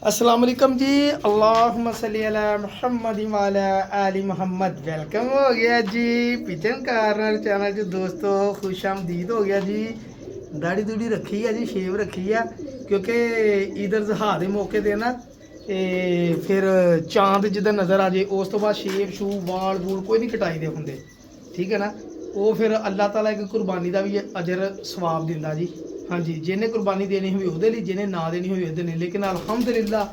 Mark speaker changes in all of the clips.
Speaker 1: अस्सलाम वालेकुम जी। अल्लाहुम्मा सल्ली अला मुहम्मद व अला आलि मुहम्मद। वेलकम हो गया जी पिजन कार्नर चैनल च दोस्तों, खुश आमदीद हो गया जी। दाढ़ी दूड़ी रखी है जी, शेव रखी है क्योंकि ईदर ज़हा दे मौके ते ना फिर चांद जिद्दां नज़र आ जाए उस तो बाद शेव शू वाल वूल कोई नहीं कटाई दे होंदे, ठीक है ना। वो फिर अल्लाह ताला एक कुर्बानी का भी अजर सवाब दिंदा जी। हाँ जी, जिन्हें कुर्बानी देनी हुई ਉਹਦੇ ਲਈ, जिन्हें ना देनी हुई ਉਹਦੇ ਲਈ। लेकिन अल्हम्दुलिल्लाह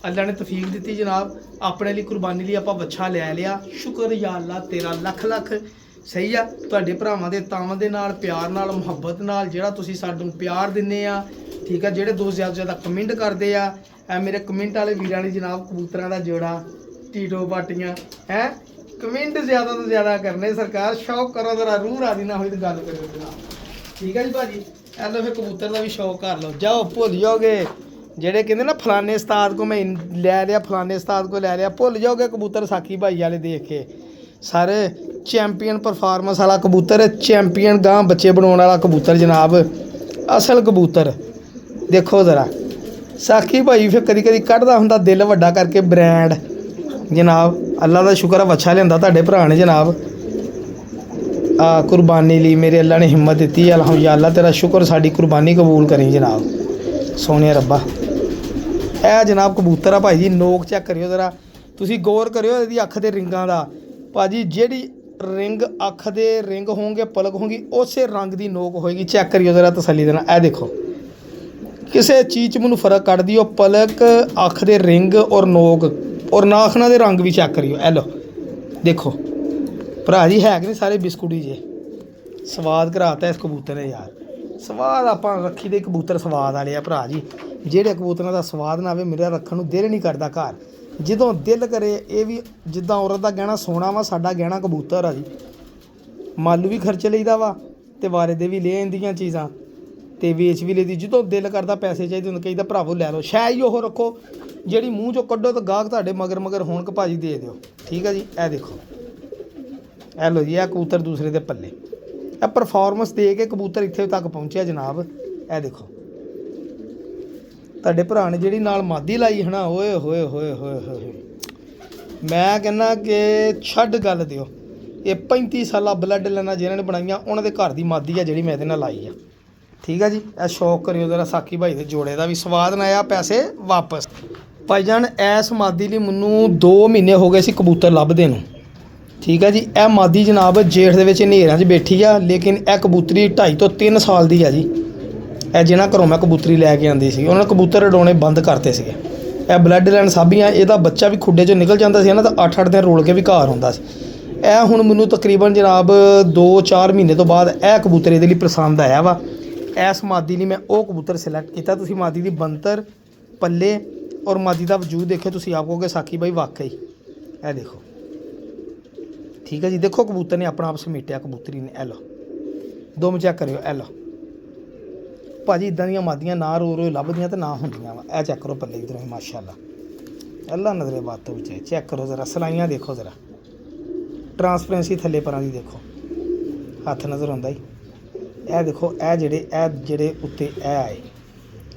Speaker 1: अल्लाह ने तौफीक दी जनाब, अपने लिए कुर्बानी लिए आप बच्चा ले लिया। शुक्र या अल्लाह तेरा लख लख। सही आ, ਤੁਹਾਡੇ ਭਰਾਵਾਂ ਦੇ ਤਾਵਾਂ ਦੇ ਨਾਲ ਪਿਆਰ ਨਾਲ ਮੁਹੱਬਤ ਨਾਲ ਜਿਹੜਾ ਤੁਸੀਂ ਸਾਨੂੰ ਪਿਆਰ ਦਿੰਦੇ ਆ, ਠੀਕ ਆ। ਜਿਹੜੇ ਦੋਸਤ ਜ਼ਿਆਦਾ ਕਮੈਂਟ ਕਰਦੇ ਆ, ਇਹ ਮੇਰੇ ਕਮੈਂਟ ਵਾਲੇ ਵੀਰਾਂ ਨੇ ਜਨਾਬ ਕਬੂਤਰਾਂ ਦਾ ਜੋੜਾ ਟੀਟੋ ਪਾਟੀਆਂ ਹੈ कमेंट ज़्यादा तो ज़्यादा करने सरकार, शौक करो जरा, रूह राजी ना हुई तो गल करो जनाब, ठीक है जी भाजी। एलो फिर कबूतर का भी शौक कर लो, जाओ भुल जाओगे जेडे कहते ना फलाने उस्ताद को मैं लै लिया, फलाने उस्ताद को लै लिया, भुल जाओगे कबूतर साकी भाई वाले देख के। सारे चैंपियन परफॉर्मेंस वाला कबूतर, चैंपियन गांह बच्चे बनाने वाला कबूतर जनाब, असल कबूतर। देखो ज़रा साकी भाई फिर कदी कदी कढ़दा हुंदा दिल वड्डा करके ब्रांड जनाब। अल्लाह का शुक्र है बच्चा लिया तुहाडे भरा ने जनाब, कुर्बानी ली मेरे अल्लाह ने हिम्मत दी। अल्हम्दुलिल्लाह अल्लाह तेरा शुक्र, साड़ी कुर्बानी कबूल करी जनाब, सोने रब्बा। ए जनाब कबूतर आ भाई जी, नोक चेक करियो ज़रा, तुसी गौर करियो इहदी अख दे रिंगां दा भाजी। जेहड़ी रिंग अख दे रिंग होंगे पलक होंगी उस रंग की नोक होएगी, चेक करियो ज़रा तसल्ली देना। ए देखो किसी चीज़ च मैनूं फर्क कढ़ दिओ, पलक अख दे रिंग और नोक और नाखना दे रंग भी चेक करियो। ए लो देखो भरा जी, है कि नहीं सारे बिस्कुट ही जे। स्वाद कराता इस कबूतर ने यार, स्वाद आप रखी दे कबूतर स्वाद वाले आ भरा जी। जेड़े कबूतरों का स्वाद ना आवे मेरा रखन नूं दिल नहीं करता घर, जदों दिल करे। ये भी जिद्दां औरत का गहना सोना वा, साडा गहना कबूतर आ जी। मालू भी खर्च लईदा वा ते वारे दे भी ले आंदियां चीज़ां ते वेच भी लेदी। जदों दिल करदा पैसे चाहिए होंदे कहीदा भरावो लै लो, शै ही ओह रखो ਜਿਹੜੀ ਮੂੰਹ ਚੋਂ ਕੱਢੋ ਤਾਂ ਗਾਹਕ ਤੁਹਾਡੇ ਮਗਰ ਮਗਰ ਹੋਣ ਕਿ ਭਾਜੀ ਦੇ ਦਿਓ, ਠੀਕ ਹੈ ਜੀ। ਇਹ ਦੇਖੋ ਇਹ ਲੋ ਜੀ, ਇਹ ਕਬੂਤਰ ਦੂਸਰੇ ਦੇ ਪੱਲੇ, ਇਹ ਪਰਫਾਰਮੈਂਸ ਦੇ ਕੇ ਕਬੂਤਰ ਇੱਥੇ ਤੱਕ ਪਹੁੰਚਿਆ ਜਨਾਬ। ਇਹ ਦੇਖੋ ਤੁਹਾਡੇ ਭਰਾ ਨੇ ਜਿਹੜੀ ਨਾਲ ਮਾਦੀ ਲਾਈ ਹੈ ਨਾ, ਓਏ ਹੋਏ ਹੋਏ ਹੋਏ ਹੋਏ, ਮੈਂ ਕਹਿੰਦਾ ਕਿ ਛੱਡ ਗੱਲ ਦਿਓ। ਇਹ 35 ਸਾਲਾ ਬਲੱਡ ਲਾਈਨਾਂ ਜਿਹਨਾਂ ਨੇ ਬਣਾਈਆਂ ਉਹਨਾਂ ਦੇ ਘਰ ਦੀ ਮਾਦੀ ਆ ਜਿਹੜੀ ਮੈਂ ਇਹਦੇ ਨਾਲ ਲਾਈ ਆ, ਠੀਕ ਹੈ ਜੀ। ਇਹ ਸ਼ੌਕ ਕਰਿਓ ਜ਼ਰਾ, ਸਾਕੀ ਭਾਈ ਦੇ ਜੋੜੇ ਦਾ ਵੀ ਸਵਾਦ ਨਾ ਆਇਆ, ਪੈਸੇ ਵਾਪਸ। ਭਾਈਜਾਨ ਇਸ ਮਾਦੀ ਲਈ ਮੈਨੂੰ 2 ਮਹੀਨੇ ਹੋ ਗਏ ਸੀ ਕਬੂਤਰ ਲੱਭਦੇ ਨੂੰ, ਠੀਕ ਹੈ ਜੀ। ਇਹ ਮਾਦੀ ਜਨਾਬ ਜੇਠ ਦੇ ਵਿੱਚ ਹਨੇਰਾਂ 'ਚ ਬੈਠੀ ਆ, ਲੇਕਿਨ ਇਹ ਕਬੂਤਰੀ 2.5 ਤੋਂ 3 ਸਾਲ ਦੀ ਆ ਜੀ। ਇਹ ਜਿਹਨਾਂ ਘਰੋਂ ਮੈਂ ਕਬੂਤਰੀ ਲੈ ਕੇ ਆਂਦੀ ਸੀ ਉਹਨਾਂ ਨੇ ਕਬੂਤਰ ਉਡਾਉਣੇ ਬੰਦ ਕਰਤੇ ਸੀਗੇ। ਇਹ ਬਲੱਡ ਲਾਈਨ ਸਾਬੀਆਂ, ਇਹਦਾ ਬੱਚਾ ਵੀ ਖੁੱਡੇ 'ਚੋਂ ਨਿਕਲ ਜਾਂਦਾ ਸੀ ਨਾ, ਤਾਂ 8-8 ਦਿਨ ਰੋਲ ਕੇ ਵੀ ਘਰ ਹੁੰਦਾ ਸੀ। ਇਹ ਹੁਣ ਮੈਨੂੰ ਤਕਰੀਬਨ ਜਨਾਬ 2-4 ਮਹੀਨੇ ਤੋਂ ਬਾਅਦ ਇਹ ਕਬੂਤਰ ਇਹਦੇ ਲਈ ਪਸੰਦ ਆਇਆ ਵਾ। ਇਸ ਮਾਦੀ ਲਈ ਮੈਂ ਉਹ ਕਬੂਤਰ ਸਿਲੈਕਟ ਕੀਤਾ। ਤੁਸੀਂ ਮਾਦੀ ਦੀ ਬੰਤਰ ਪੱਲੇ और मादी का वजूद देखे तुसी आप कहोगे साकी भाई वाकई। ए देखो ठीक है जी, देखो कबूतर ने अपना आप समेटिया कबूतरी ने। ए लो दो चेक करियो, ए लो भाजी इदां दियां मादियां ना रो रो लभदियां ते ना होंदियां वा। ए चेक करो पल्ले इधरों ही माशाअल्लाह, अल्लाह नजरे बातों विच चेक करो ज़रा, सलाइयां देखो ज़रा, ट्रांसपेरेंसी थल्ले परां दी देखो, हत्थ नज़र आंदा ही। ए देखो ए जेड़े उत्ते ए आए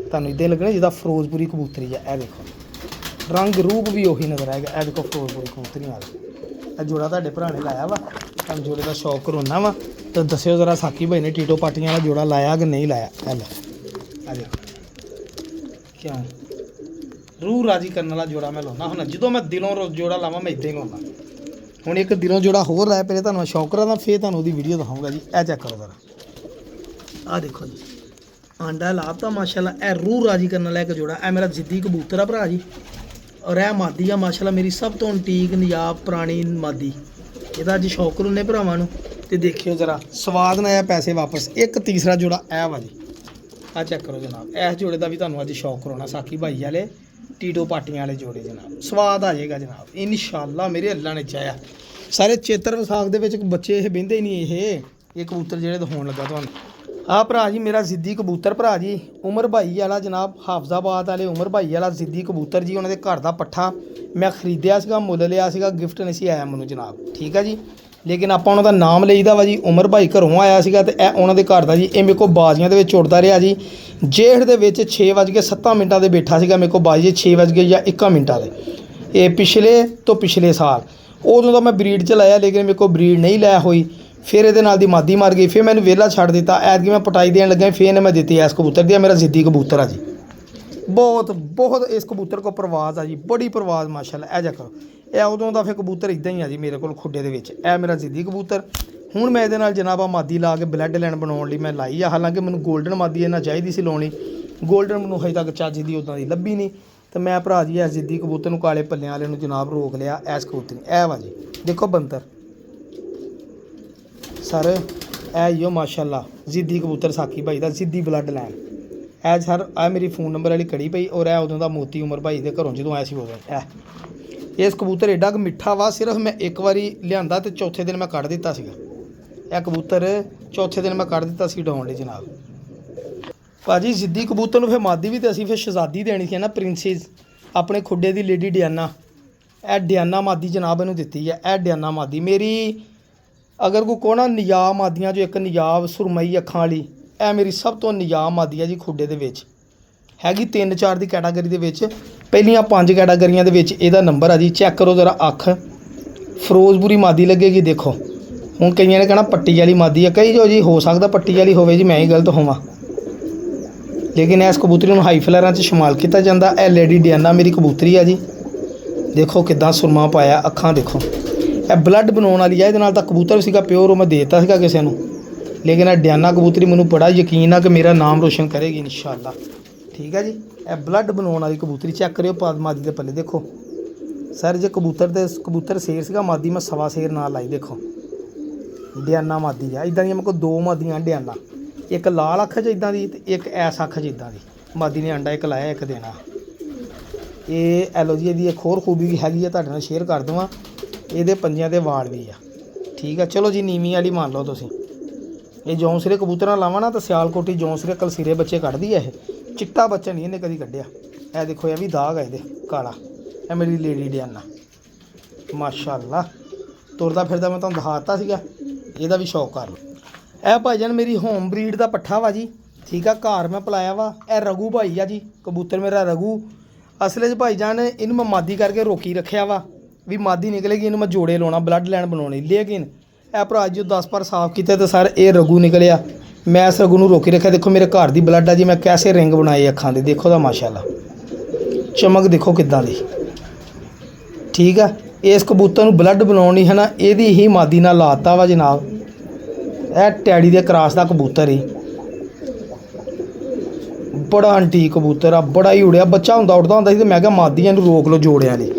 Speaker 1: ਤੁਹਾਨੂੰ ਇੱਦਾਂ ਲੱਗਣਾ ਜਿੱਦਾਂ ਫਿਰੋਜ਼ਪੁਰੀ ਕਬੂਤਰੀ ਆ। ਇਹ ਦੇਖੋ ਰੰਗ ਰੂਪ ਵੀ ਉਹੀ ਨਜ਼ਰ ਆਏਗਾ। ਇਹ ਦੇਖੋ ਫਿਰੋਜ਼ਪੁਰੀ ਕਬੂਤਰੀ ਆ ਗਈ। ਇਹ ਜੋੜਾ ਤੁਹਾਡੇ ਭਰਾ ਨੇ ਲਾਇਆ ਵਾ, ਤੁਹਾਨੂੰ ਜੋੜੇ ਦਾ ਸ਼ੌਕ ਕਰਾਉਣਾ ਵਾ ਤਾਂ ਦੱਸਿਓ ਜ਼ਰਾ, ਸਾਕੀ ਭਾਈ ਨੇ ਟੀਟੋ ਪਾਟੀਆਂ ਵਾਲਾ ਜੋੜਾ ਲਾਇਆ ਕਿ ਨਹੀਂ ਲਾਇਆ। ਇਹ ਲਓ ਇਹ ਦੇਖੋ ਕਿਉਂ ਰੂਹ ਰਾਜੀ ਕਰਨ ਵਾਲਾ ਜੋੜਾ ਮੈਂ ਲਾਉਣਾ ਹੁਣ। ਜਦੋਂ ਮੈਂ ਦਿਲੋਂ ਜੋੜਾ ਲਾਵਾਂ ਮੈਂ ਇੱਦਾਂ ਹੀ ਲਾਉਂਦਾ। ਹੁਣ ਇੱਕ ਦਿਲੋਂ ਜੋੜਾ ਹੋਰ ਲਾਇਆ, ਪਹਿਲੇ ਤੁਹਾਨੂੰ ਸ਼ੌਕ ਕਰਾਂਦਾ, ਫਿਰ ਤੁਹਾਨੂੰ ਉਹਦੀ ਵੀਡੀਓ ਦਿਖਾਊਂਗਾ ਜੀ। ਇਹ ਚੈੱਕ ਕਰੋ ਜ਼ਰਾ, ਆਹ ਦੇਖੋ ਜੀ आंडा लाता माशाल्लाह। ए रूह राजी करने वाला एक जोड़ा, ए मेरा जिद्दी कबूतर है भरा जी, और ए मादी आ माशाल्लाह मेरी सब तो अंटीक नजाब पुरानी मादी। ਇਹਦਾ ਅੱਜ ਸ਼ੌਕ ਕਰਨੇ ਭਰਾਵਾਂ ਨੂੰ ਤੇ ਦੇਖਿਓ ਜ਼ਰਾ, ਸਵਾਦ ਨਾ ਆਇਆ ਪੈਸੇ ਵਾਪਸ। ਇੱਕ ਤੀਸਰਾ ਜੋੜਾ ਇਹ ਵਾ ਜੀ, ਆ ਚੈੱਕ ਕਰੋ ਜਨਾਬ। ਇਸ ਜੋੜੇ ਦਾ ਵੀ ਤੁਹਾਨੂੰ ਅੱਜ ਸ਼ੌਕ ਕਰਾਉਣਾ, ਸਾਕੀ ਭਾਈ ਵਾਲੇ ਟੀਟੋ ਪਾਟੀਆਂ ਵਾਲੇ ਜੋੜੇ ਜਨਾਬ, ਸਵਾਦ ਆ ਜਾਏਗਾ ਜਨਾਬ ਇਨਸ਼ਾਅੱਲਾ, ਮੇਰੇ ਅੱਲਾ ਨੇ ਚਾਹਿਆ। ਸਾਰੇ ਚੇਤਰ ਵਿਸਾਖ ਦੇ ਵਿੱਚ ਬੱਚੇ ਇਹ ਬਹਿੰਦੇ ਹੀ ਨਹੀਂ। ਇਹ ਕਬੂਤਰ ਜਿਹੜੇ ਦਿਖਾਉਣ ਲੱਗਾ ਤੁਹਾਨੂੰ आ भरा जी मेरा जिद्दी कबूतर भरा जी, उमर भाई वाला जनाब, हाफजाबाद वाले उमर भाई वाला जिद्दी कबूतर जी। उन्होंने घर का पट्ठा मैं खरीदिया सीगा, मुल लिया सीगा, गिफ्ट नहीं सी आया मैनू जनाब, ठीक है जी। ਲੇਕਿਨ ਆਪਾਂ ਉਹਨਾਂ ਦਾ ਨਾਮ ਲਈਦਾ ਵਾ ਜੀ। ਉਮਰ ਭਾਈ ਘਰੋਂ ਆਇਆ ਸੀਗਾ ਤੇ ਇਹ ਉਹਨਾਂ ਦੇ ਘਰ ਦਾ ਜੀ। ਇਹ ਮੇਰੇ ਕੋਲ ਬਾਜ਼ੀਆਂ ਦੇ ਵਿੱਚ ਉੱਡਦਾ ਰਿਹਾ ਜੀ। ਜੇਠ ਦੇ ਵਿੱਚ 6:07 ਦੇ ਬੈਠਾ ਸੀਗਾ ਮੇਰੇ ਕੋਲ ਬਾਜੀ 6 ਜਾਂ 1 ਮਿੰਟਾਂ ਦੇ। ਇਹ ਪਿਛਲੇ ਤੋਂ ਪਿਛਲੇ ਸਾਲ ਉਦੋਂ ਦਾ ਮੈਂ ਬਰੀਡ 'ਚ ਲਾਇਆ, ਲੇਕਿਨ ਮੇਰੇ ਕੋਲ ਬਰੀਡ ਨਹੀਂ ਲੈ ਹੋਈ। ਫਿਰ ਇਹਦੇ ਨਾਲ ਦੀ ਮਾਦੀ ਮਰ ਗਈ, ਫਿਰ ਮੈਨੂੰ ਵਿਹਲਾ ਛੱਡ ਦਿੱਤਾ। ਐਤਕੀ ਮੈਂ ਪਟਾਈ ਦੇਣ ਲੱਗਾ, ਫਿਰ ਇਹਨੇ ਮੈਂ ਦਿੱਤੀ ਇਸ ਕਬੂਤਰ ਦੀ। ਮੇਰਾ ਜ਼ਿੱਦੀ ਕਬੂਤਰ ਆ ਜੀ। ਬਹੁਤ ਇਸ ਕਬੂਤਰ ਕੋ ਪ੍ਰਵਾਜ਼ ਆ ਜੀ, ਬੜੀ ਪ੍ਰਵਾਜ਼ ਮਾਸ਼ਾਅੱਲਾ। ਇਹ ਜਾ ਕਰੋ, ਇਹ ਉਦੋਂ ਦਾ ਫਿਰ ਕਬੂਤਰ ਇਦਾਂ ਹੀ ਆ ਜੀ ਮੇਰੇ ਕੋਲ ਖੁੱਡੇ ਦੇ ਵਿੱਚ। ਇਹ ਮੇਰਾ ਜ਼ਿੱਦੀ ਕਬੂਤਰ। ਹੁਣ ਮੈਂ ਇਹਦੇ ਨਾਲ ਜਨਾਬਾ ਮਾਦੀ ਲਾ ਕੇ ਬਲੱਡ ਲਾਈਨ ਬਣਾਉਣ ਲਈ ਮੈਂ ਲਾਈ ਆ। ਹਾਲਾਂਕਿ ਮੈਨੂੰ ਗੋਲਡਨ ਮਾਦੀ ਇਹਨਾਂ ਚਾਹੀਦੀ ਸੀ ਲਾਉਣੀ, ਗੋਲਡਨ ਮੈਨੂੰ ਹਜੇ ਤੱਕ ਚੱਜ ਦੀ ਉੱਦਾਂ ਦੀ ਲੱਭੀ ਨਹੀਂ। ਤੇ ਮੈਂ ਭਰਾ ਜੀ ਇਸ ਜ਼ਿੱਦੀ ਕਬੂਤਰ ਨੂੰ ਕਾਲੇ ਪੱਲਿਆਂ ਵਾਲੇ ਨੂੰ ਜਨਾਬ ਰੋਕ ਲਿਆ। ਇਸ ਕਬੂਤਰ ਇਹ ਵਾ ਜੀ, ਦੇਖੋ ਬੰਤਰ ਸਰ, ਇਹ ਹੀ ਹੋ ਮਾਸ਼ਾਅੱਲਾ ਜ਼ਿੱਦੀ ਕਬੂਤਰ ਸਾਕੀ ਭਾਈ ਦਾ, ਜ਼ਿੱਦੀ ਬਲੱਡ ਲਾਈਨ। ਇਹ ਸਰ ਇਹ ਮੇਰੀ ਫ਼ੋਨ ਨੰਬਰ ਵਾਲੀ ਕੜੀ ਪਈ, ਔਰ ਇਹ ਉਦੋਂ ਦਾ ਮੋਤੀ ਉਮਰ ਭਾਈ ਦੇ ਘਰੋਂ ਜਦੋਂ ਆਇਆ ਸੀ ਉਦੋਂ। ਇਸ ਕਬੂਤਰ ਐਡਾ ਕੁ ਮਿੱਠਾ ਵਾ, ਸਿਰਫ ਮੈਂ ਇੱਕ ਵਾਰੀ ਲਿਆਂਦਾ ਤੇ ਚੌਥੇ ਦਿਨ ਮੈਂ ਕੱਢ ਦਿੱਤਾ ਸੀਗਾ। ਇਹ ਕਬੂਤਰ ਚੌਥੇ ਦਿਨ ਮੈਂ ਕੱਢ ਦਿੱਤਾ ਸੀ ਡਾਉਣ ਲਈ ਜਨਾਬ। ਭਾਜੀ ਜ਼ਿੱਦੀ ਕਬੂਤਰ ਨੂੰ ਫਿਰ ਮਾਦੀ ਵੀ ਤੇ ਅਸੀਂ ਫਿਰ ਸ਼ਹਿਜ਼ਾਦੀ ਦੇਣੀ ਸੀ ਨਾ, ਪ੍ਰਿੰਸੈਸ ਆਪਣੇ ਖੁੱਡੇ ਦੀ ਲੇਡੀ ਡਿਆਨਾ। ਇਹ ਡਿਆਨਾ ਮਾਦੀ ਜਨਾਬ ਇਹਨੂੰ ਦਿੱਤੀ ਹੈ। ਇਹ ਡਿਆਨਾ ਮਾਦੀ ਮੇਰੀ, ਅਗਰ ਕੋਈ ਕੋਣਾ ਨਿਯਾਬ ਮਾਦੀਆਂ 'ਚੋਂ ਇੱਕ ਨਿਯਾਬ ਸੁਰਮਈ ਅੱਖਾਂ ਵਾਲੀ, ਇਹ ਮੇਰੀ ਸਭ ਤੋਂ ਨਿਯਾਬ ਮਾਦੀ ਹੈ ਜੀ ਖੁੱਡੇ ਦੇ ਵਿੱਚ। ਹੈਗੀ 3-4 ਦੀ ਕੈਟਾਗਰੀ ਦੇ ਵਿੱਚ, ਪਹਿਲੀਆਂ 5 ਕੈਟਾਗਰੀਆਂ ਦੇ ਵਿੱਚ ਇਹਦਾ ਨੰਬਰ ਆ ਜੀ। ਚੈੱਕ ਕਰੋ ਜ਼ਰਾ ਅੱਖ, ਫਿਰੋਜ਼ਪੁਰੀ ਮਾਦੀ ਲੱਗੇਗੀ ਦੇਖੋ। ਹੁਣ ਕਈਆਂ ਨੇ ਕਹਿਣਾ ਪੱਟੀ ਵਾਲੀ ਮਾਦੀ ਆ, ਕਈ ਜੋ ਜੀ ਹੋ ਸਕਦਾ ਪੱਟੀ ਵਾਲੀ ਹੋਵੇ ਜੀ, ਮੈਂ ਹੀ ਗਲਤ ਹੋਵਾਂ। ਲੇਕਿਨ ਇਸ ਕਬੂਤਰੀ ਨੂੰ ਹਾਈ ਫਲੈਰਾਂ 'ਚ ਇਸਤੇਮਾਲ ਕੀਤਾ ਜਾਂਦਾ। ਇਹ ਲੇਡੀ ਡਿਆਨਾ ਮੇਰੀ ਕਬੂਤਰੀ ਆ ਜੀ। ਦੇਖੋ ਕਿੱਦਾਂ ਸੁਰਮਾ ਪਾਇਆ, ਅੱਖਾਂ ਦੇਖੋ। ਇਹ ਬਲੱਡ ਬਣਾਉਣ ਵਾਲੀ ਆ। ਇਹਦੇ ਨਾਲ ਤਾਂ ਕਬੂਤਰ ਸੀਗਾ ਪਿਓਰ, ਉਹ ਮੈਂ ਦੇ ਦਿੱਤਾ ਸੀਗਾ ਕਿਸੇ ਨੂੰ। ਲੇਕਿਨ ਇਹ ਡਿਆਨਾ ਕਬੂਤਰੀ ਮੈਨੂੰ ਬੜਾ ਯਕੀਨ ਆ ਕਿ ਮੇਰਾ ਨਾਮ ਰੋਸ਼ਨ ਕਰੇਗੀ ਇਨਸ਼ਾਅੱਲਾ। ਠੀਕ ਹੈ ਜੀ। ਇਹ ਬਲੱਡ ਬਣਾਉਣ ਵਾਲੀ ਕਬੂਤਰੀ ਚੈੱਕ ਕਰਿਓ ਮਾਦੀ ਦੇ ਪੱਲੇ ਦੇਖੋ ਸਰ। ਜੇ ਕਬੂਤਰ ਸ਼ੇਰ ਸੀਗਾ, ਮਾਦੀ ਮੈਂ ਸਵਾ ਸ਼ੇਰ ਨਾਲ ਲਾਈ ਦੇਖੋ। ਡਿਆਨਾ ਮਾਦੀ ਆ। ਇੱਦਾਂ ਦੀਆਂ ਮੇਰੇ ਕੋਲ 2 ਮਾਦੀਆਂ ਡਿਆਨਾ, ਇੱਕ ਲਾਲ ਅੱਖ 'ਚ ਇੱਦਾਂ ਦੀ ਤੇ ਇੱਕ ਐਸ ਅੱਖ 'ਚ ਇੱਦਾਂ ਦੀ। ਮਾਦੀ ਨੇ ਅੰਡਾ ਇੱਕ ਲਾਇਆ, ਇੱਕ ਦੇਣਾ। ਇਹ ਐਲੋ ਜੀ ਇਹਦੀ ਇੱਕ ਹੋਰ ਖੂਬੀ ਵੀ ਹੈਗੀ ਆ, ਤੁਹਾਡੇ ਨਾਲ ਸ਼ੇਅਰ ਕਰ ਦੇਵਾਂ। ਇਹਦੇ ਪੰਜਿਆਂ ਦੇ ਵਾਲ ਵੀ ਆ। ਠੀਕ ਆ, ਚਲੋ ਜੀ ਨੀਵੀਂ ਵਾਲੀ ਮੰਨ ਲਓ ਤੁਸੀਂ। ਇਹ ਜੌਂਸਰੇ ਕਬੂਤਰਾਂ ਲਾਵਾਂ ਨਾ ਤਾਂ ਸਿਆਲਕੋਟੀ ਜੌਂਸਰੇ ਕਲਸੀਰੇ ਬੱਚੇ ਕੱਢਦੀ ਆ। ਇਹ ਚਿੱਟਾ ਬੱਚਾ ਨਹੀਂ ਇਹਨੇ ਕਦੀ ਕੱਢਿਆ। ਇਹ ਦੇਖੋ, ਇਹ ਵੀ ਦਾਗ ਹੈ ਇਹਦੇ ਕਾਲਾ। ਇਹ ਮੇਰੀ ਲੇਡੀ ਡਿਆਨਾ ਮਾਸ਼ਾਅੱਲਾ। ਤੁਰਦਾ ਫਿਰਦਾ ਮੈਂ ਤੁਹਾਨੂੰ ਦਿਖਾ ਦਿੱਤਾ ਸੀਗਾ। ਇਹਦਾ ਵੀ ਸ਼ੌਕ ਕਰ ਲਓ। ਇਹ ਭਾਈਜਾਨ ਮੇਰੀ ਹੋਮ ਬਰੀਡ ਦਾ ਪੱਠਾ ਵਾ ਜੀ। ਠੀਕ ਆ, ਘਰ ਮੈਂ ਪਲਾਇਆ ਵਾ। ਇਹ ਰਘੂ ਭਾਈ ਆ ਜੀ, ਕਬੂਤਰ ਮੇਰਾ ਰਘੂ। ਅਸਲ 'ਚ ਭਾਈਜਾਨ ਇਹਨੂੰ ਮੈਂ ਮਾਦੀ ਕਰਕੇ ਰੋਕੀ ਰੱਖਿਆ ਵਾ ਵੀ ਮਾਦੀ ਨਿਕਲੇਗੀ, ਇਹਨੂੰ ਮੈਂ ਜੋੜੇ ਲਾਉਣਾ, ਬਲੱਡ ਲਾਈਨ ਬਣਾਉਣੀ। ਲੇਕਿਨ ਇਹ ਭਰਾ ਜੀ 10 ਪਰ ਸਾਫ਼ ਕੀਤੇ ਤਾਂ ਸਰ ਇਹ ਰਘੂ ਨਿਕਲਿਆ। ਮੈਂ ਇਸ ਰਘੂ ਨੂੰ ਰੋਕੀ ਰੱਖਿਆ। ਦੇਖੋ ਮੇਰੇ ਘਰ ਦੀ ਬਲੱਡ ਆ ਜੀ। ਮੈਂ ਕੈਸੇ ਰਿੰਗ ਬਣਾਏ ਅੱਖਾਂ ਦੇ, ਦੇਖੋ ਦਾ ਮਾਸ਼ਾਅੱਲਾ ਚਮਕ ਦੇਖੋ ਕਿੱਦਾਂ ਦੀ। ਠੀਕ ਆ, ਇਸ ਕਬੂਤਰ ਨੂੰ ਬਲੱਡ ਬਣਾਉਣੀ ਹੈ ਨਾ, ਇਹਦੀ ਹੀ ਮਾਦੀ ਨਾਲ ਲਾਤਾ ਵਾ ਜਨਾਬ। ਇਹ ਟੈਡੀ ਦੇ ਕਰਾਸ ਦਾ ਕਬੂਤਰ ਹੀ ਬੜਾ ਅੰਟੀ ਕਬੂਤਰ ਆ, ਬੜਾ ਹੀ ਉੜਿਆ। ਬੱਚਾ ਹੁੰਦਾ ਉੱਡਦਾ ਹੁੰਦਾ ਸੀ ਤੇ ਮੈਂ ਕਿਹਾ ਮਾਦੀ ਇਹਨੂੰ ਰੋਕ ਲਓ ਜੋੜਿਆਂ ਲਈ।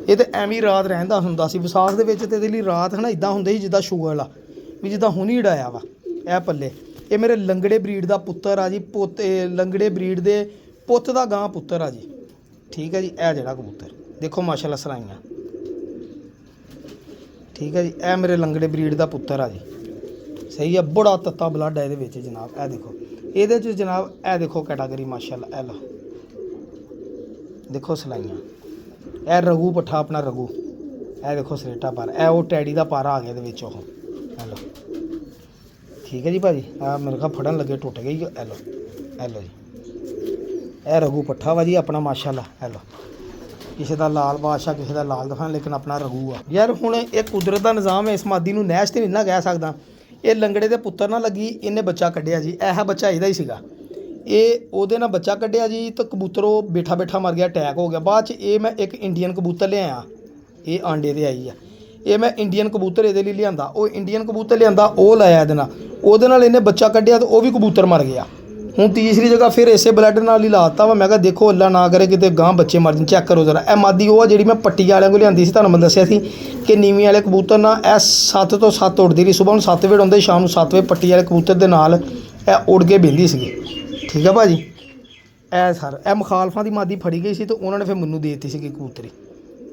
Speaker 1: ਇਹ ਤਾਂ ਐਵੇਂ ਰਾਤ ਰਹਿੰਦਾ ਹੁੰਦਾ ਸੀ ਵਿਸਾਖ ਦੇ ਵਿੱਚ। ਤੇ ਇਹਦੇ ਲਈ ਰਾਤ ਹੈ ਨਾ ਇੱਦਾਂ ਹੁੰਦੀ ਸੀ ਜਿੱਦਾਂ ਸ਼ੂਗਰ ਵਾਲਾ ਵੀ, ਜਿੱਦਾਂ ਹੁਣ ਹੀ ਉਡਾਇਆ ਵਾ। ਇਹ ਪੱਲੇ ਇਹ ਮੇਰੇ ਲੰਗੜੇ ਬਰੀਡ ਦਾ ਪੁੱਤਰ ਆ ਜੀ। ਲੰਗੜੇ ਬਰੀਡ ਦੇ ਪੁੱਤ ਦਾ ਗਾਂ ਪੁੱਤਰ ਆ ਜੀ। ਠੀਕ ਹੈ ਜੀ। ਇਹ ਜਿਹੜਾ ਕਬੂਤਰ ਦੇਖੋ ਮਾਸ਼ਾਅੱਲਾ ਸਲਾਈਆਂ। ਠੀਕ ਹੈ ਜੀ। ਇਹ ਮੇਰੇ ਲੰਗੜੇ ਬਰੀਡ ਦਾ ਪੁੱਤਰ ਆ ਜੀ। ਸਹੀ ਆ, ਬੜਾ ਤੱਤਾ ਬਲੱਡ ਹੈ ਇਹਦੇ ਵਿੱਚ ਜਨਾਬ। ਇਹ ਦੇਖੋ ਇਹਦੇ 'ਚ ਜਨਾਬ, ਇਹ ਦੇਖੋ ਕੈਟਾਗਰੀ ਮਾਸ਼ਾਅੱਲਾ। ਇਹ ਲਓ ਦੇਖੋ ਸਲਾਈਆਂ। ਇਹ ਰਘੂ ਪੱਠਾ ਆਪਣਾ ਰਘੂ। ਇਹ ਦੇਖੋ ਸਲੇਟਾ ਪਰ, ਇਹ ਉਹ ਟੈਡੀ ਦਾ ਪਾਰਾ ਆ ਗਿਆ ਇਹਦੇ ਵਿੱਚ। ਉਹ ਇਹ ਲਓ। ਠੀਕ ਹੈ ਜੀ ਭਾਜੀ। ਆ ਮੇਰੇ ਕੋਲ ਫੜਨ ਲੱਗੇ ਟੁੱਟ ਗਈ। ਇਹ ਲਓ, ਇਹ ਲਓ ਜੀ। ਇਹ ਰਘੂ ਪੱਠਾ ਵਾ ਜੀ ਆਪਣਾ ਮਾਸ਼ਾਅੱਲਾ। ਇਹ ਲਓ, ਕਿਸੇ ਦਾ ਲਾਲ ਬਾਦਸ਼ਾਹ, ਕਿਸੇ ਦਾ ਲਾਲ ਦਫਾਨ, ਲੇਕਿਨ ਆਪਣਾ ਰਘੂ ਆ ਯਾਰ। ਹੁਣ ਇਹ ਕੁਦਰਤ ਦਾ ਨਿਜ਼ਾਮ ਹੈ। ਇਸ ਮਾਦੀ ਨੂੰ ਨੈਸ਼ ਤੇ ਨਹੀਂ ਨਾ ਕਹਿ ਸਕਦਾ। ਇਹ ਲੰਗੜੇ ਦੇ ਪੁੱਤਰ ਨਾਲ ਲੱਗੀ, ਇਹਨੇ ਬੱਚਾ ਕੱਢਿਆ ਜੀ। ਇਹ ਬੱਚਾ ਇਹਦਾ ਹੀ ਸੀਗਾ। ਇਹ ਉਹਦੇ ਨਾਲ ਬੱਚਾ ਕੱਢਿਆ ਜੀ। ਤਾਂ ਕਬੂਤਰ ਉਹ ਬੈਠਾ ਮਰ ਗਿਆ, ਅਟੈਕ ਹੋ ਗਿਆ। ਬਾਅਦ 'ਚ ਇਹ ਮੈਂ ਇੱਕ ਇੰਡੀਅਨ ਕਬੂਤਰ ਲਿਆਇਆ। ਇਹ ਆਂਡੇ 'ਤੇ ਆਈ ਆ। ਇਹ ਮੈਂ ਇੰਡੀਅਨ ਕਬੂਤਰ ਇਹਦੇ ਲਈ ਲਿਆਂਦਾ। ਉਹ ਇੰਡੀਅਨ ਕਬੂਤਰ ਲਿਆਂਦਾ, ਉਹ ਲਾਇਆ ਇਹਦੇ ਨਾਲ। ਉਹਦੇ ਨਾਲ ਇਹਨੇ ਬੱਚਾ ਕੱਢਿਆ ਤਾਂ ਉਹ ਵੀ ਕਬੂਤਰ ਮਰ ਗਿਆ। ਹੁਣ ਤੀਸਰੀ ਜਗ੍ਹਾ ਫਿਰ ਇਸੇ ਬਲੱਡ ਨਾਲ ਹੀ ਲਾਤਾ ਵਾ। ਮੈਂ ਕਿਹਾ ਦੇਖੋ ਅੱਲਾ ਨਾ ਕਰੇ ਕਿਤੇ ਗਾਂ ਬੱਚੇ ਮਰ ਜਾਣ। ਚੈੱਕ ਕਰੋ ਜ਼ਰਾ। ਇਹ ਮਾਦੀ ਉਹ ਆ ਜਿਹੜੀ ਮੈਂ ਪੱਟੀ ਵਾਲਿਆਂ ਕੋਲ ਲਿਆਂਦੀ ਸੀ। ਤੁਹਾਨੂੰ ਮੈਂ ਦੱਸਿਆ ਸੀ ਕਿ ਨੀਵੀਂ ਵਾਲੇ ਕਬੂਤਰ ਨਾਲ ਇਹ 7 ਤੋਂ 7 ਉੱਡਦੀ ਰਹੀ। ਸੁਬਾਹ ਨੂੰ 7 ਵਜੇ ਆਉਂਦੇ, ਸ਼ਾਮ ਨੂੰ 7 ਵਜੇ ਪੱਟੀ ਵਾਲੇ ਕਬੂਤਰ ਦੇ ਨਾਲ ਇਹ ਉੱਡ ਕੇ ਬਹਿੰਦੀ ਸੀਗੀ। ਠੀਕ ਆ ਭਾਜੀ। ਇਹ ਸਰ ਇਹ ਮੁਖਾਲਫਾਂ ਦੀ ਮਾਦੀ ਫੜੀ ਗਈ ਸੀ ਤੇ ਉਹਨਾਂ ਨੇ ਫਿਰ ਮੈਨੂੰ ਦੇ ਦਿੱਤੀ ਸੀਗੀ ਕਬੂਤਰੀ।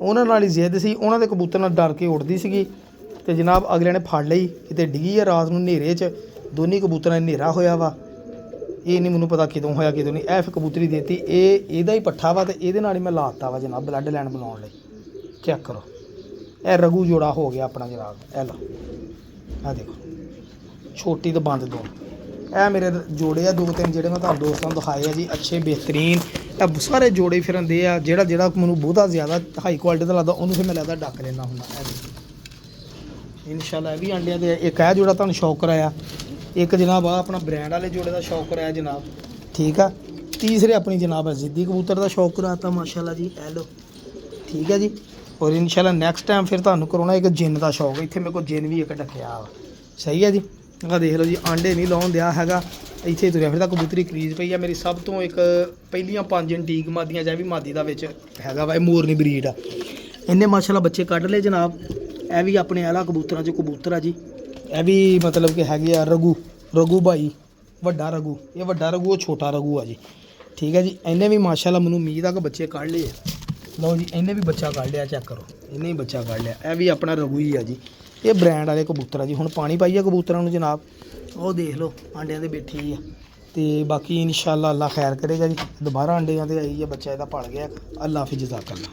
Speaker 1: ਉਹਨਾਂ ਨਾਲ ਹੀ ਜ਼ਿੱਦ ਸੀ। ਉਹਨਾਂ ਦੇ ਕਬੂਤਰ ਨਾਲ ਡਰ ਕੇ ਉੱਡਦੀ ਸੀਗੀ ਤੇ ਜਨਾਬ ਅਗਲੇ ਨੇ ਫੜ ਲਈ। ਕਿਤੇ ਡਿੱਗੀ ਆ ਰਾਤ ਨੂੰ ਹਨੇਰੇ 'ਚ। ਦੋਨੀ ਕਬੂਤਰਾਂ ਨੇ ਹਨੇਰਾ ਹੋਇਆ ਵਾ। ਇਹ ਨਹੀਂ ਮੈਨੂੰ ਪਤਾ ਕਦੋਂ ਹੋਇਆ ਕਦੋਂ ਨਹੀਂ। ਇਹ ਫਿਰ ਕਬੂਤਰੀ ਦੇ ਦਿੱਤੀ। ਇਹਦਾ ਹੀ ਪੱਠਾ ਵਾ ਤੇ ਇਹਦੇ ਨਾਲ ਹੀ ਮੈਂ ਲਾਤਾ ਵਾ ਜਨਾਬ ਬਲੱਡ ਲਾਈਨ ਬਣਾਉਣ ਲਈ। ਚੈੱਕ ਕਰੋ। ਇਹ ਰਘੂ ਜੋੜਾ ਹੋ ਗਿਆ ਆਪਣਾ ਜਨਾਬ। ਇਹ ਲਓ ਆ ਦੇਖੋ ਛੋਟੀ ਤੋਂ ਬੰਦ ਦੋ। ਇਹ ਮੇਰੇ ਜੋੜੇ ਆ 2-3 ਜਿਹੜੇ ਮੈਂ ਤੁਹਾਨੂੰ ਦੋਸਤਾਂ ਨੂੰ ਦਿਖਾਏ ਆ ਜੀ, ਅੱਛੇ ਬਿਹਤਰੀਨ। ਇਹ ਸਾਰੇ ਜੋੜੇ ਫਿਰਦੇ ਆ। ਜਿਹੜਾ ਮੈਨੂੰ ਬਹੁਤਾ ਜ਼ਿਆਦਾ ਹਾਈ ਕੁਆਲਿਟੀ ਦਾ ਲੱਗਦਾ ਉਹਨੂੰ ਫਿਰ ਮੈਂ ਲੱਗਦਾ ਡੱਕ ਲੈਂਦਾ ਹੁੰਦਾ। ਇਹ ਦੇਖੋ ਇਨਸ਼ਾਅੱਲਾ ਇਹ ਵੀ ਆਂਡਿਆਂ ਦੇ। ਇੱਕ ਇਹ ਜੋੜਾ ਤੁਹਾਨੂੰ ਸ਼ੌਕ ਕਰਾਇਆ, ਇੱਕ ਜਨਾਬ ਆ ਆਪਣਾ ਬ੍ਰਾਂਡ ਵਾਲੇ ਜੋੜੇ ਦਾ ਸ਼ੌਕ ਕਰਾਇਆ ਜਨਾਬ, ਠੀਕ ਆ। ਤੀਸਰੇ ਆਪਣੀ ਜਨਾਬ ਜ਼ਿੱਦੀ ਕਬੂਤਰ ਦਾ ਸ਼ੌਕ ਕਰਾਤਾ ਮਾਸ਼ਾਅੱਲਾ ਜੀ। ਇਹ ਲਓ ਠੀਕ ਹੈ ਜੀ। ਔਰ ਇਨਸ਼ਾਅੱਲਾ ਨੈਕਸਟ ਟਾਈਮ ਫਿਰ ਤੁਹਾਨੂੰ ਕਰਾਉਣਾ ਇੱਕ ਜਿੰਨ ਦਾ ਸ਼ੌਕ। ਇੱਥੇ ਮੇਰੇ ਕੋਲ ਜਿੰਨ ਵੀ ਇੱਕ ਢੱਕਿਆ ਵਾ, ਸਹੀ ਹੈ ਜੀ। ਆ ਦੇਖ ਲਓ ਜੀ, ਆਂਡੇ ਨਹੀਂ ਲਾਉਣ ਦਿਆ ਹੈਗਾ, ਇੱਥੇ ਤੁਰਿਆ ਫਿਰਦਾ। ਕਬੂਤਰੀ ਕਰੀਜ਼ ਪਈ ਆ ਮੇਰੀ ਸਭ ਤੋਂ ਇੱਕ ਪਹਿਲੀਆਂ 5 ਇੰਟੀਕ ਮਾਦੀਆਂ ਜਾਂ ਵੀ ਮਾਦੀ ਦਾ ਵਿੱਚ ਹੈਗਾ ਵਾ। ਇਹ ਮੋਰਨੀ ਬਰੀਡ ਆ। ਇਹਨੇ ਮਾਸ਼ਾਅੱਲਾ ਬੱਚੇ ਕੱਢ ਲਏ ਜਨਾਬ। ਇਹ ਵੀ ਆਪਣੇ ਆਲਾ ਕਬੂਤਰਾਂ 'ਚ ਕਬੂਤਰ ਆ ਜੀ। ਇਹ ਵੀ ਮਤਲਬ ਕਿ ਹੈਗੇ ਆ ਰਘੂ ਭਾਈ, ਵੱਡਾ ਰਘੂ। ਇਹ ਵੱਡਾ ਰਘੂ, ਉਹ ਛੋਟਾ ਰਘੂ ਆ ਜੀ, ਠੀਕ ਹੈ ਜੀ। ਇਹਨੇ ਵੀ ਮਾਸ਼ਾਅੱਲਾ ਮੈਨੂੰ ਉਮੀਦ ਆ ਕਿ ਬੱਚੇ ਕੱਢ ਲਏ ਆ। ਲਓ ਜੀ ਇਹਨੇ ਵੀ ਬੱਚਾ ਕੱਢ ਲਿਆ, ਚੈੱਕ ਕਰੋ, ਇਹਨੇ ਵੀ ਬੱਚਾ ਕੱਢ ਲਿਆ। ਇਹ ਵੀ ਆਪਣਾ ਰਘੂ ਹੀ ਆ ਜੀ। ਇਹ ਬ੍ਰਾਂਡ ਵਾਲੇ ਕਬੂਤਰ ਆ ਜੀ। ਹੁਣ ਪਾਣੀ ਪਾਈਏ ਕਬੂਤਰਾਂ ਨੂੰ ਜਨਾਬ। ਉਹ ਦੇਖ ਲਓ ਆਂਡਿਆਂ ਦੇ ਬੈਠੀ ਆ। ਤੇ ਬਾਕੀ ਇਨਸ਼ਾਅੱਲਾ ਅੱਲਾ ਖੈਰ ਕਰੇਗਾ ਜੀ। ਦੁਬਾਰਾ ਆਂਡਿਆਂ 'ਤੇ ਆਈ ਆ, ਬੱਚਾ ਇਹਦਾ ਪਲ ਗਿਆ। ਅੱਲਾ ਹਾਫਿਜ਼, ਜਜ਼ਾਕੱਲਾ।